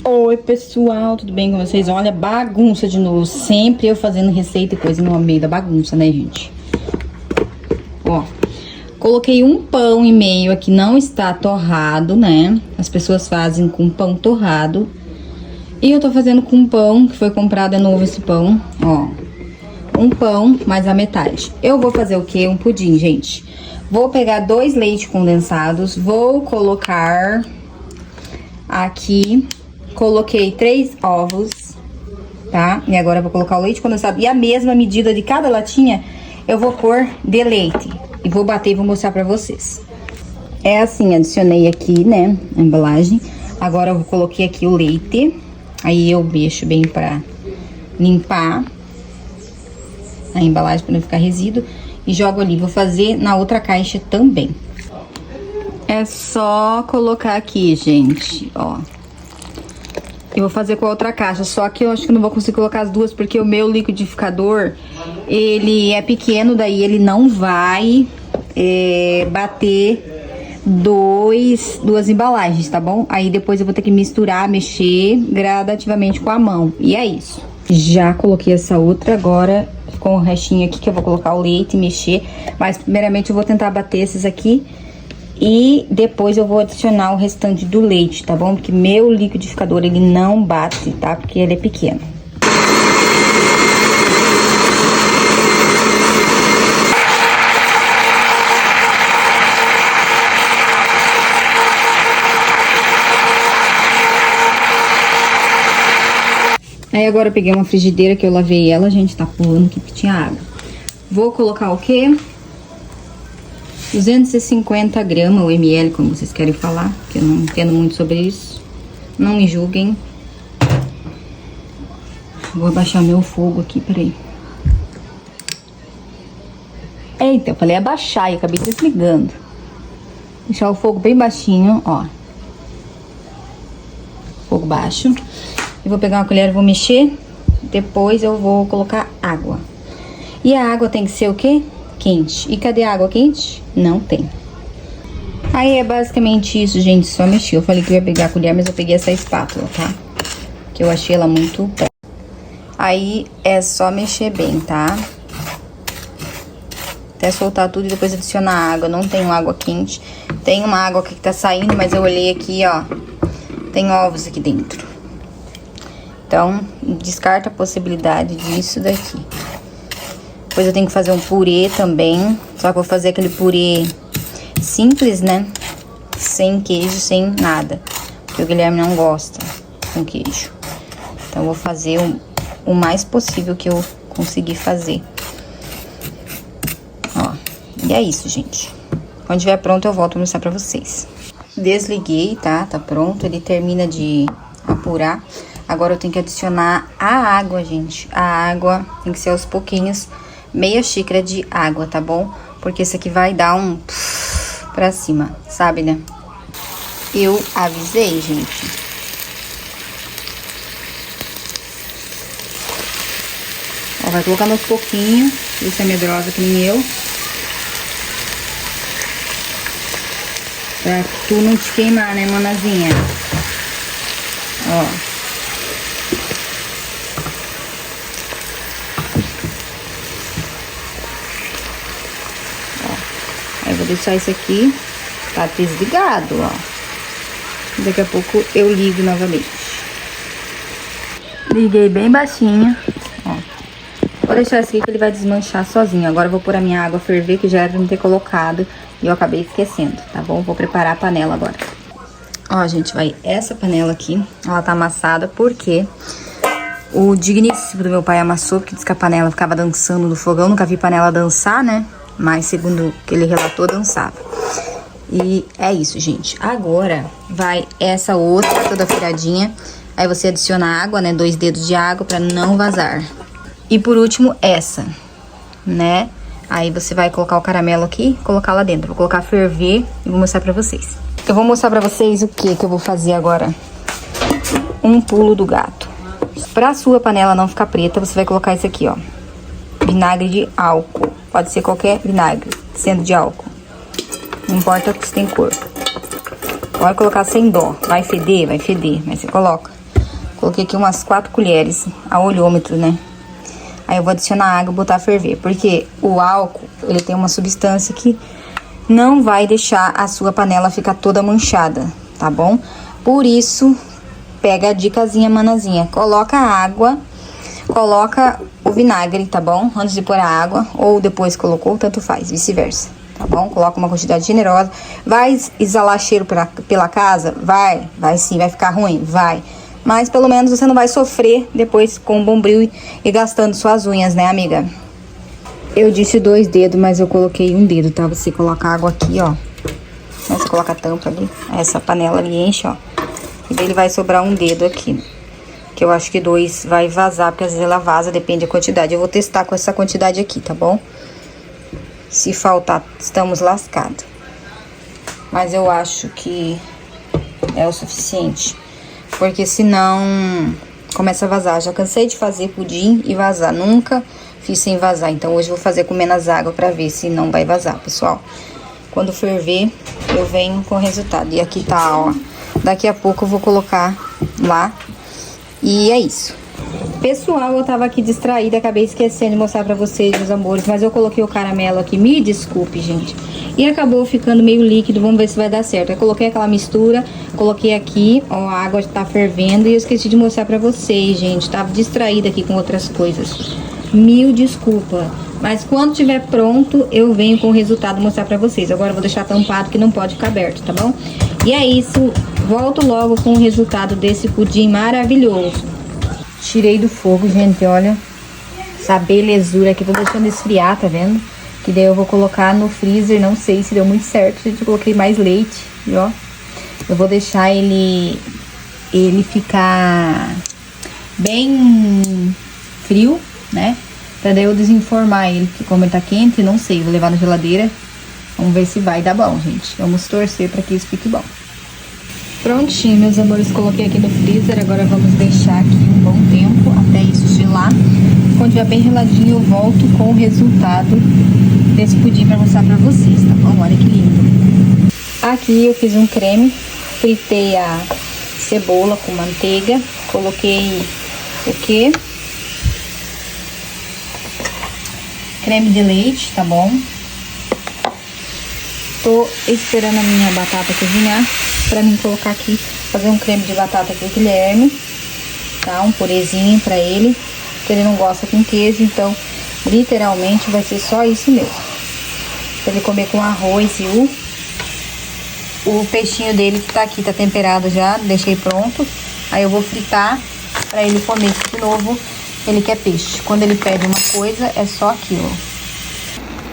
Oi pessoal, tudo bem com vocês? Olha, bagunça de novo. Sempre eu fazendo receita e coisa no meio da bagunça, né, gente? Ó, coloquei um pão e meio aqui, não está torrado, né? As pessoas fazem com pão torrado. E eu tô fazendo com pão, que foi comprado, é novo esse pão, ó. Um pão mais a metade. Eu vou fazer o quê? Um pudim, gente. Vou pegar 2 leites condensados, vou colocar aqui... Coloquei 3 ovos, tá? E agora eu vou colocar o leite condensado. E a mesma medida de cada latinha, eu vou pôr de leite. E vou bater e vou mostrar pra vocês. É assim, adicionei aqui, né, a embalagem. Agora eu coloquei aqui o leite. Aí eu mexo bem pra limpar a embalagem pra não ficar resíduo. E jogo ali, vou fazer na outra caixa também. É só colocar aqui, gente, ó. Eu vou fazer com a outra caixa, só que eu acho que não vou conseguir colocar as duas, porque o meu liquidificador, ele é pequeno, daí ele não vai bater duas embalagens, tá bom? Aí depois eu vou ter que misturar, mexer gradativamente com a mão, e é isso. Já coloquei essa outra, agora ficou um restinho aqui que eu vou colocar o leite e mexer, mas primeiramente eu vou tentar bater esses aqui. E depois eu vou adicionar o restante do leite, tá bom? Porque meu liquidificador, ele não bate, tá? Porque ele é pequeno. Aí agora eu peguei uma frigideira que eu lavei ela, gente, tá pulando aqui porque tinha água. Vou colocar o quê? 250 gramas ou ml, como vocês querem falar, que eu não entendo muito sobre isso. Não me julguem. Vou abaixar meu fogo aqui, peraí. Eita, eu falei abaixar e acabei desligando. Deixar o fogo bem baixinho, ó. Fogo baixo. Eu vou pegar uma colher e vou mexer. Depois eu vou colocar água. E a água tem que ser o quê? Quente. E cadê a água quente? Não tem. Aí é basicamente isso, gente, só mexer. Eu falei que eu ia pegar a colher, mas eu peguei essa espátula, tá? Que eu achei ela muito boa. Aí é só mexer bem, tá? Até soltar tudo e depois adicionar água. Não tenho água quente. Tem uma água aqui que tá saindo, mas eu olhei aqui, ó. Tem ovos aqui dentro. Então, descarta a possibilidade disso daqui. Depois eu tenho que fazer um purê também. Só que eu vou fazer aquele purê simples, né? Sem queijo, sem nada. Porque o Guilherme não gosta com queijo. Então eu vou fazer o mais possível que eu conseguir fazer. Ó, e é isso, gente. Quando estiver pronto eu volto a mostrar pra vocês. Desliguei, tá? Tá pronto. Ele termina de apurar. Agora eu tenho que adicionar a água, gente. A água tem que ser aos pouquinhos. Meia xícara de água, tá bom? Porque isso aqui vai dar um pra cima, sabe, né? Eu avisei, gente. Ó, vai colocando aos pouquinhos. Deixa medrosa que nem eu. Pra tu não te queimar, né, manazinha? Ó. Aí, vou deixar isso aqui, tá desligado, ó. Daqui a pouco eu ligo novamente. Liguei bem baixinho, ó. Vou deixar isso aqui que ele vai desmanchar sozinho. Agora eu vou pôr a minha água a ferver, que já era pra me ter colocado. E eu acabei esquecendo, tá bom? Vou preparar a panela agora. Ó, gente, vai essa panela aqui. Ela tá amassada porque o digníssimo do meu pai amassou, porque disse que a panela ficava dançando no fogão. Nunca vi panela dançar, né? Mas segundo o que ele relatou, dançava. E é isso, gente. Agora vai essa outra toda furadinha. Aí você adiciona água, né? 2 dedos de água pra não vazar. E por último, essa, né? Aí você vai colocar o caramelo aqui, colocar lá dentro. Vou colocar ferver e vou mostrar pra vocês. Eu vou mostrar pra vocês o que eu vou fazer agora. Um pulo do gato. Pra sua panela não ficar preta, você vai colocar isso aqui, ó. Vinagre de álcool. Pode ser qualquer vinagre, sendo de álcool. Não importa se tem cor. Pode colocar sem dó. Vai feder, mas você coloca. Coloquei aqui umas 4 colheres a olhômetro, né? Aí eu vou adicionar água e botar a ferver, porque o álcool, ele tem uma substância que não vai deixar a sua panela ficar toda manchada, tá bom? Por isso, pega a dicasinha manazinha, coloca a água, coloca o vinagre, tá bom? Antes de pôr a água, ou depois colocou, tanto faz, vice-versa, tá bom? Coloca uma quantidade generosa. Vai exalar cheiro pela casa? Vai sim. Vai ficar ruim? Vai. Mas pelo menos você não vai sofrer depois com o bombril e gastando suas unhas, né, amiga? Eu disse 2 dedos, mas eu coloquei 1 dedo, tá? Você coloca água aqui, ó. Você coloca a tampa ali, essa panela ali enche, ó. E daí ele vai sobrar 1 dedo aqui. Que eu acho que 2 vai vazar, porque às vezes ela vaza, depende da quantidade. Eu vou testar com essa quantidade aqui, tá bom? Se faltar, estamos lascados. Mas eu acho que é o suficiente. Porque senão começa a vazar. Já cansei de fazer pudim e vazar. Nunca fiz sem vazar. Então hoje eu vou fazer com menos água pra ver se não vai vazar, pessoal. Quando ferver, eu venho com o resultado. E aqui tá, ó. Daqui a pouco eu vou colocar lá. E é isso. Pessoal, eu tava aqui distraída, acabei esquecendo de mostrar pra vocês, meus amores, mas eu coloquei o caramelo aqui, me desculpe, gente. E acabou ficando meio líquido, vamos ver se vai dar certo. Eu coloquei aquela mistura, coloquei aqui, ó, a água tá fervendo e eu esqueci de mostrar pra vocês, gente. Tava distraída aqui com outras coisas. Mil desculpa. Mas quando tiver pronto, eu venho com o resultado mostrar pra vocês. Agora eu vou deixar tampado que não pode ficar aberto, tá bom? E é isso, volto logo com o resultado desse pudim maravilhoso. Tirei do fogo, gente, olha. Essa belezura aqui, tô deixando esfriar, tá vendo? Que daí eu vou colocar no freezer, não sei se deu muito certo, gente, eu coloquei mais leite, ó. Eu vou deixar ele ficar bem frio, né? Pra daí eu desenformar ele, porque como ele tá quente, não sei, vou levar na geladeira. Vamos ver se vai dar bom, gente. Vamos torcer pra que isso fique bom. Prontinho, meus amores, coloquei aqui no freezer. Agora vamos deixar aqui um bom tempo até isso gelar. Quando estiver bem geladinho, eu volto com o resultado desse pudim pra mostrar pra vocês, tá bom? Olha que lindo. Aqui eu fiz um creme, fritei a cebola com manteiga, coloquei o quê? Creme de leite, tá bom? Tô esperando a minha batata cozinhar pra mim colocar aqui, fazer um creme de batata pro Guilherme, tá? Um purezinho pra ele, porque ele não gosta com queijo, então literalmente vai ser só isso mesmo. Pra ele comer com arroz e o peixinho dele que tá aqui, tá temperado já, deixei pronto. Aí eu vou fritar pra ele comer de novo, ele quer peixe. Quando ele pede uma coisa, é só aquilo.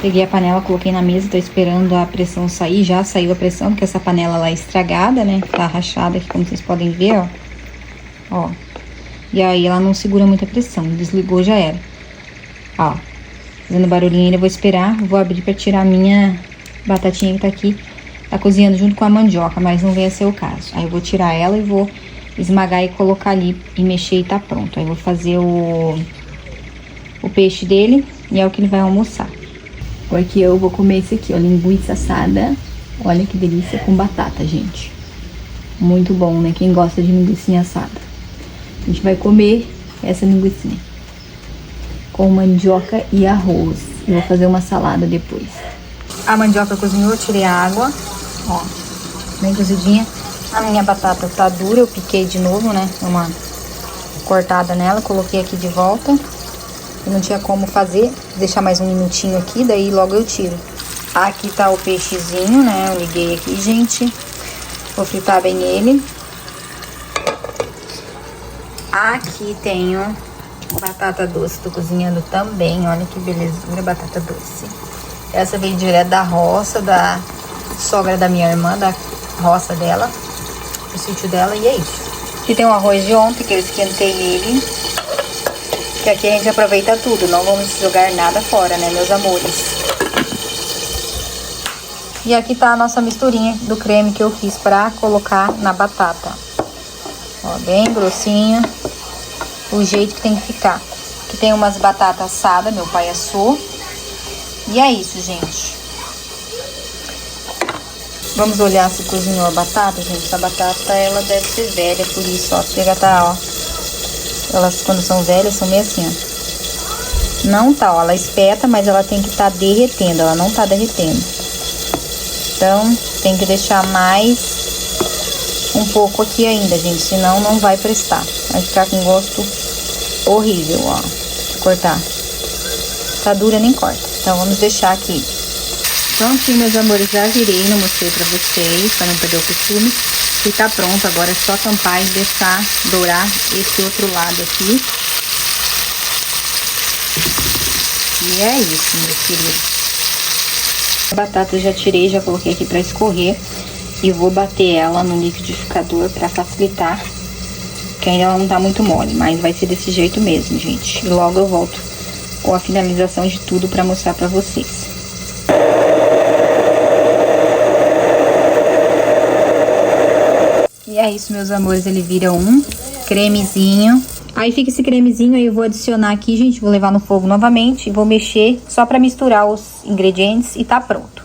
Peguei a panela, coloquei na mesa, tô esperando a pressão sair. Já saiu a pressão, porque essa panela lá é estragada, né? Tá rachada aqui, como vocês podem ver, ó. Ó. E aí ela não segura muita pressão. Desligou, já era. Ó. Fazendo barulhinho ainda, vou esperar. Vou abrir pra tirar a minha batatinha que tá aqui. Tá cozinhando junto com a mandioca, mas não vai ser o caso. Aí eu vou tirar ela e vou esmagar e colocar ali e mexer e tá pronto. Aí eu vou fazer o peixe dele e é o que ele vai almoçar. Porque eu vou comer esse aqui, ó, linguiça assada. Olha que delícia, com batata, gente. Muito bom, né? Quem gosta de linguiça assada. A gente vai comer essa linguiça com mandioca e arroz. Eu vou fazer uma salada depois. A mandioca cozinhou, tirei a água. Ó, bem cozidinha. A minha batata tá dura, eu piquei de novo, né? Uma cortada nela, coloquei aqui de volta. Eu não tinha como fazer, deixar mais um minutinho aqui, daí logo eu tiro. Aqui tá o peixezinho, né? Eu liguei aqui, gente. Vou fritar bem ele. Aqui tenho batata doce, tô cozinhando também. Olha que belezura, batata doce. Essa veio direto da roça, da sogra da minha irmã, da roça dela, do sítio dela, e é isso. Aqui tem um arroz de ontem, que eu esquentei ele. Que aqui a gente aproveita tudo, não vamos jogar nada fora, né, meus amores? E aqui tá a nossa misturinha do creme que eu fiz pra colocar na batata. Ó, bem grossinha, o jeito que tem que ficar. Aqui tem umas batatas assadas, meu pai assou. E é isso, gente. Vamos olhar se cozinhou a batata, gente. A batata, ela deve ser velha, por isso, ó, já tá, ó, Elas, quando são velhas, são meio assim, ó. Não tá, ó, ela espeta, mas ela tem que estar derretendo, ela não tá derretendo. Então, tem que deixar mais um pouco aqui ainda, gente, senão não vai prestar. Vai ficar com gosto horrível, ó, de cortar. Tá dura, nem corta. Então, vamos deixar aqui. Prontinho, meus amores, já virei, não mostrei pra vocês, pra não perder o costume. E tá pronto, agora é só tampar e deixar dourar esse outro lado aqui. E é isso, meus queridos. A batata eu já tirei, já coloquei aqui pra escorrer. E vou bater ela no liquidificador pra facilitar. Que ainda ela não tá muito mole, mas vai ser desse jeito mesmo, gente. E logo eu volto com a finalização de tudo pra mostrar pra vocês. E é isso, meus amores, ele vira um cremezinho. Aí fica esse cremezinho, aí eu vou adicionar aqui, gente, vou levar no fogo novamente e vou mexer só pra misturar os ingredientes e tá pronto.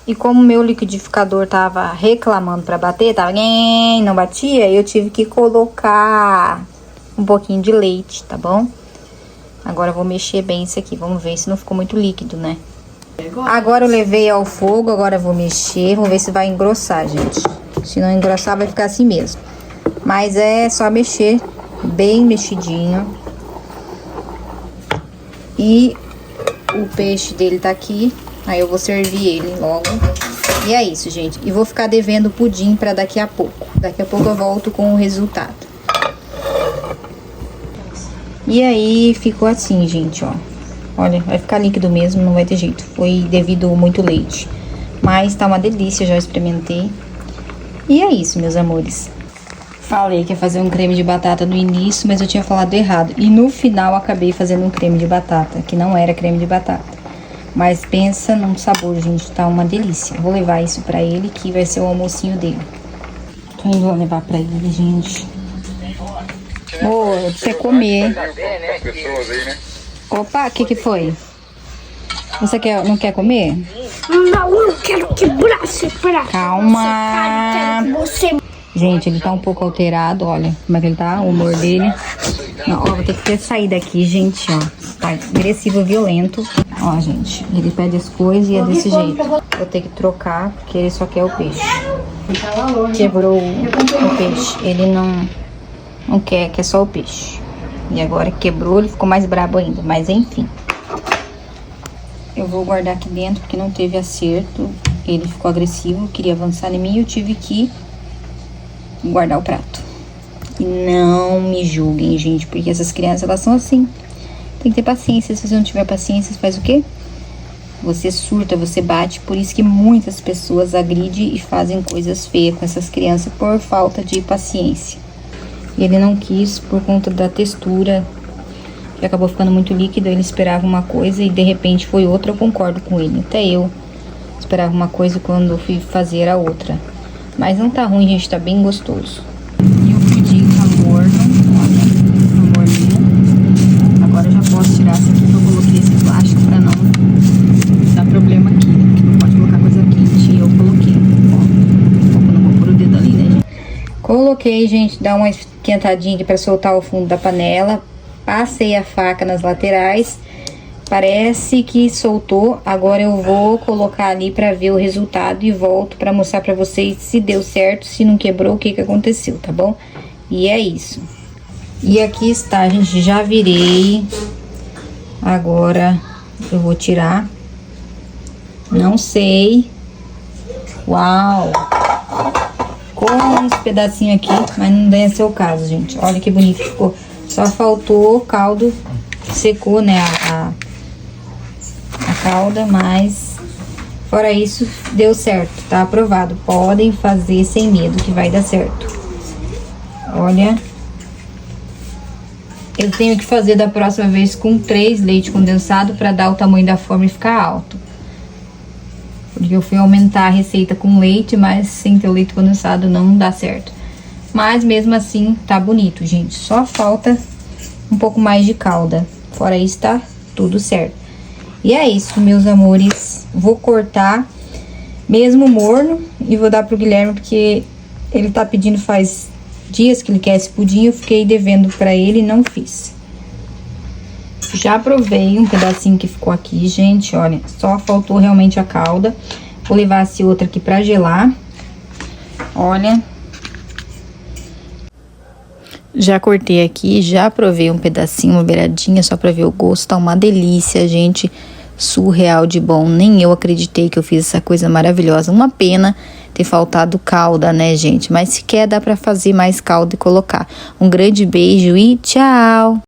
E como o meu liquidificador tava reclamando pra bater, tava não batia, eu tive que colocar um pouquinho de leite, tá bom? Agora eu vou mexer bem isso aqui, vamos ver se não ficou muito líquido, né? Agora eu levei ao fogo, agora eu vou mexer, vamos ver se vai engrossar, gente. Se não engrossar, vai ficar assim mesmo. Mas é só mexer bem mexidinho. E o peixe dele tá aqui. Aí eu vou servir ele logo. E é isso, gente. E vou ficar devendo o pudim pra daqui a pouco. Daqui a pouco eu volto com o resultado. E aí ficou assim, gente, ó. Olha, vai ficar líquido mesmo, não vai ter jeito. Foi devido muito leite. Mas tá uma delícia, já experimentei. E é isso, meus amores. Falei que ia fazer um creme de batata no início, mas eu tinha falado errado. E no final acabei fazendo um creme de batata, que não era creme de batata. Mas pensa num sabor, gente, tá uma delícia. Vou levar isso pra ele, que vai ser o almocinho dele. Tô indo lá levar pra ele, gente. Ô, pra você comer. Opa, o que foi? Você não quer comer? Não, eu quero quebrar esse prato. Calma. Gente, ele tá um pouco alterado, olha como é que ele tá, o humor dele. Não, ó, vou ter que sair daqui, gente, ó. Tá agressivo, violento. Ó, gente, ele pede as coisas e é desse jeito. Vou ter que trocar, porque ele só quer o peixe. Quebrou o peixe. Ele não quer só o peixe. E agora quebrou, ele ficou mais brabo ainda, mas enfim. Eu vou guardar aqui dentro, porque não teve acerto. Ele ficou agressivo, queria avançar em mim e eu tive que guardar o prato. E não me julguem, gente, porque essas crianças, elas são assim. Tem que ter paciência. Se você não tiver paciência, você faz o quê? Você surta, você bate. Por isso que muitas pessoas agridem e fazem coisas feias com essas crianças por falta de paciência. E ele não quis por conta da textura, que acabou ficando muito líquido. Ele esperava uma coisa e de repente foi outra. Eu concordo com ele. Até eu esperava uma coisa quando eu fui fazer a outra. Mas não tá ruim, gente, tá bem gostoso. E o pudim tá morno, olha, tá morninho. Agora eu já posso tirar esse aqui, que eu coloquei esse plástico pra não dar problema aqui, né? Porque não pode colocar coisa quente e eu coloquei. Ó, eu não vou pôr o dedo ali, né, gente? Coloquei, gente, dá uma esquentadinha aqui pra soltar o fundo da panela. Passei a faca nas laterais. Parece que soltou. Agora eu vou colocar ali pra ver o resultado e volto pra mostrar pra vocês se deu certo, se não quebrou, o que aconteceu, tá bom? E é isso. E aqui está, gente, já virei. Agora eu vou tirar. Não sei. Uau! Ficou uns pedacinhos aqui, mas não deve ser o caso, gente. Olha que bonito que ficou. Só faltou o caldo, secou, né, a calda, mas fora isso deu certo, tá aprovado. Podem fazer sem medo que vai dar certo. Olha, eu tenho que fazer da próxima vez com 3 leite condensado para dar o tamanho da forma e ficar alto. Porque eu fui aumentar a receita com leite, mas sem ter o leite condensado não dá certo. Mas mesmo assim tá bonito, gente. Só falta um pouco mais de calda. Fora isso tá tudo certo. E é isso, meus amores. Vou cortar mesmo morno e vou dar pro Guilherme, porque ele tá pedindo faz dias que ele quer esse pudim, eu fiquei devendo pra ele e não fiz. Já provei um pedacinho que ficou aqui, gente, olha, só faltou realmente a calda. Vou levar esse outro aqui pra gelar. Olha. Já cortei aqui, já provei um pedacinho, uma beiradinha, só pra ver o gosto. Tá uma delícia, gente. Surreal de bom. Nem eu acreditei que eu fiz essa coisa maravilhosa. Uma pena ter faltado calda, né, gente? Mas se quer, dá pra fazer mais calda e colocar. Um grande beijo e tchau!